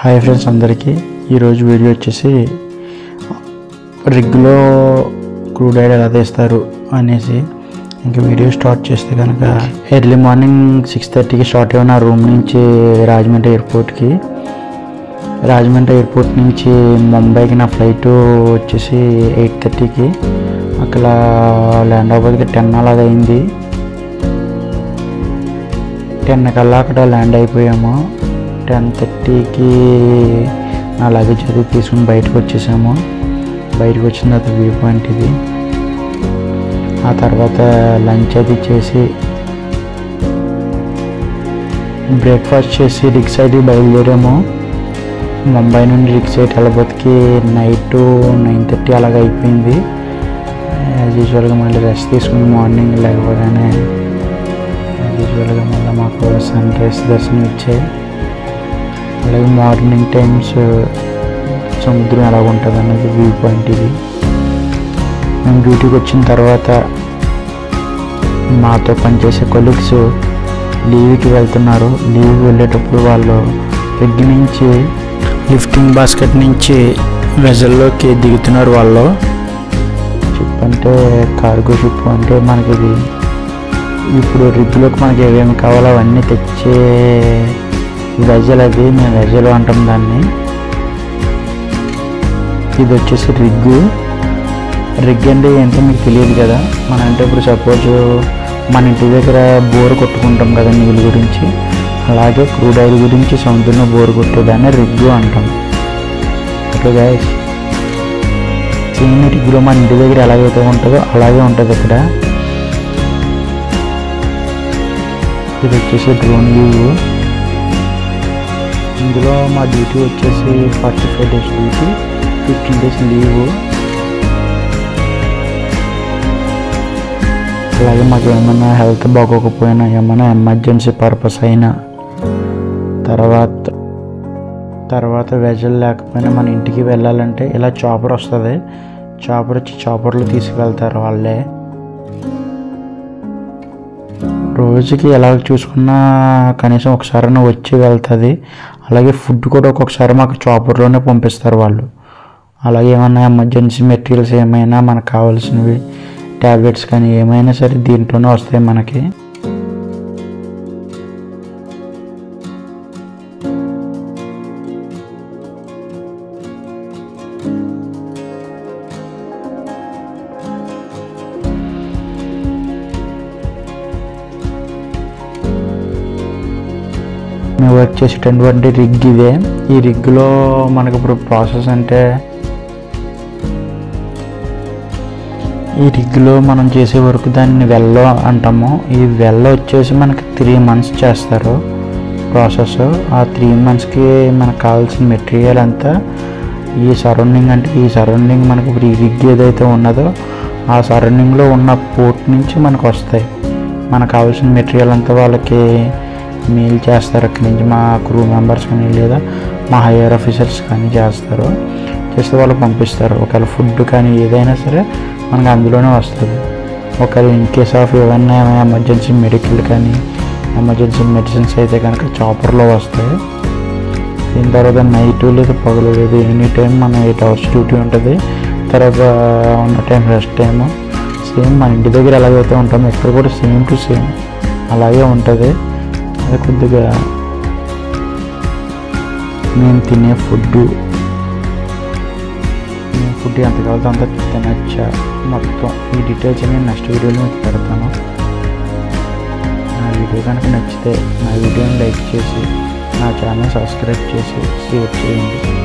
Hi friends అందరికీ ఈరోజు video వచ్చేసి రిగ్లో క్రూడ్ ఆయిల్ ఎలా తీస్తారు అనేసి ఇంకా వీడియో స్టార్ట్ చేస్తే కనుక ఎర్లీ మార్నింగ్ 6:30కి స్టార్ట్ అయిన రూమ్ నుంచి రాజమండ్రి ఎయిర్పోర్ట్ నుంచి ముంబైకి నా ఫ్లైట్ వచ్చేసి 8:30కి అక్కడ ల్యాండ్ అవ్వడానికి 10 అలాగ అయింది. 10 కల్లా అక్కడ ల్యాండ్ అయిపోయాము. 10:30కి నా లగేజ్ అది తీసుకుని బయటకు వచ్చేసాము. బయటకు వచ్చిన తర్వాత వ్యూ పాయింట్ ఇది. ఆ తర్వాత లంచ్ అది చేసి బ్రేక్ఫాస్ట్ చేసి రిగ్ సైడ్కి బయలుదేరాము. ముంబై నుండి రిగ్ సైడ్ వెళ్ళబోతుకి నైట్ 9:30 అలాగ అయిపోయింది. యాజ్ యూజువల్గా మళ్ళీ రెస్ట్ తీసుకుని మార్నింగ్ లేవగానే యాజ్ యూజువల్గా మళ్ళీ మాకు సన్ రైజ్ దర్శనం ఇచ్చాయి. అలాగే మార్నింగ్ టైమ్స్ సముద్రం ఎలా ఉంటుంది అన్నది వ్యూ పాయింట్ ఇది. మేము డ్యూటీకి వచ్చిన తర్వాత మాతో పనిచేసే కొలీగ్స్ లీవ్కి వెళ్తున్నారు. లీవ్కి వెళ్ళేటప్పుడు వాళ్ళు రిగ్ నుంచి లిఫ్టింగ్ బాస్కెట్ నుంచి వెజల్లోకి దిగుతున్నారు. వాళ్ళు షిప్ అంటే కార్గో షిప్ అంటే మనకి ఇది ఇప్పుడు రిగ్లోకి మనకి ఏమేమి కావాలో అవన్నీ తెచ్చే వెజల్. అది మేము వెజల్ అంటాం దాన్ని. ఇది వచ్చేసి రిగ్ అంటే ఏంటో మీకు తెలియదు కదా. మన అంటే ఇప్పుడు సపోజ్ మన ఇంటి దగ్గర బోర్ కొట్టుకుంటాం కదా నీళ్ళ గురించి, అలాగే క్రూడ్ ఆయిల్ గురించి సముద్రంలో బోర్ కొట్టేదాన్ని రిగ్ అంటాం. ఓకే గైస్, సేమ్ రిగ్లో మన ఇంటి దగ్గర ఎలాగైతే ఉంటుందో అలాగే ఉంటుంది ఇక్కడ. ఇది వచ్చేసి డ్రోన్ వ్యూ. ఇందులో మా డ్యూటీ వచ్చేసి 45 days డ్యూటీ, 15 days లీవ్. అలాగే మాకు ఏమైనా హెల్త్ బాగోకపోయినా ఏమైనా ఎమర్జెన్సీ పర్పస్ అయినా తర్వాత వెజల్ లేకపోయినా మన ఇంటికి వెళ్ళాలంటే ఇలా చాపర్ వస్తుంది. చాపర్ వచ్చి చాపర్లో తీసుకువెళ్తారు వాళ్ళే. రోజుకి ఎలా చూసుకున్నా కనీసం ఒకసారైనా వచ్చి వెళ్తుంది. అలాగే ఫుడ్ కూడా ఒక్కొక్కసారి మాకు చాపర్లోనే పంపిస్తారు వాళ్ళు. అలాగే ఏమైనా ఎమర్జెన్సీ మెటీరియల్స్ ఏమైనా మనకు కావాల్సినవి ట్యాబ్లెట్స్ కానీ ఏమైనా సరే దీంట్లోనే వస్తాయి మనకి. మేము వర్క్ చేసేటటువంటి రిగ్ ఇదే. ఈ రిగ్లో మనకి ఇప్పుడు ప్రాసెస్ అంటే ఈ రిగ్లో మనం చేసే వరకు దాన్ని వెల్లో అంటాము. ఈ వెల్లో వచ్చేసి మనకి 3 months చేస్తారు ప్రాసెస్. ఆ 3 monthsకి మనకు కావాల్సిన మెటీరియల్ అంతా ఈ సరౌండింగ్ అంటే ఈ సరౌండింగ్ మనకు ఇప్పుడు ఈ రిగ్ ఏదైతే ఉన్నదో ఆ సరౌండింగ్లో ఉన్న పోర్ట్ నుంచి మనకు వస్తాయి. మనకు కావాల్సిన మెటీరియల్ అంతా వాళ్ళకి మెయిల్ చేస్తారు. అక్కడి నుంచి మా క్రూ మెంబర్స్ కానీ లేదా మా హైయర్ ఆఫీసర్స్ కానీ చేస్తారు. చేస్తే వాళ్ళు పంపిస్తారు. ఒకవేళ ఫుడ్ కానీ ఏదైనా సరే మనకు అందులోనే వస్తుంది. ఒకవేళ ఇన్ కేస్ ఆఫ్ ఏమైనా ఎమర్జెన్సీ మెడికల్ కానీ ఎమర్జెన్సీ మెడిసిన్స్ అయితే కనుక చాపర్లో వస్తాయి. దీని తర్వాత నైట్ లేదా పగలు లేదు ఎనీ టైం మన 8 hours డ్యూటీ ఉంటుంది. తర్వాత ఉన్న టైం రెస్ట్ టైము సేమ్ మన ఇంటి దగ్గర ఎలాగైతే ఉంటామో ఇక్కడ కూడా సేమ్ టు సేమ్ అలాగే ఉంటుంది. అది కొద్దిగా మేము తినే ఫుడ్ ఎంత కావాలో అంత తినచ్చా మొత్తం ఈ డీటెయిల్స్ నేను నెక్స్ట్ వీడియోలో మీకు పెడతాను. నా వీడియో కనుక నచ్చితే నా వీడియోని లైక్ చేసి నా ఛానల్ సబ్స్క్రైబ్ చేసి షేర్ చేయండి.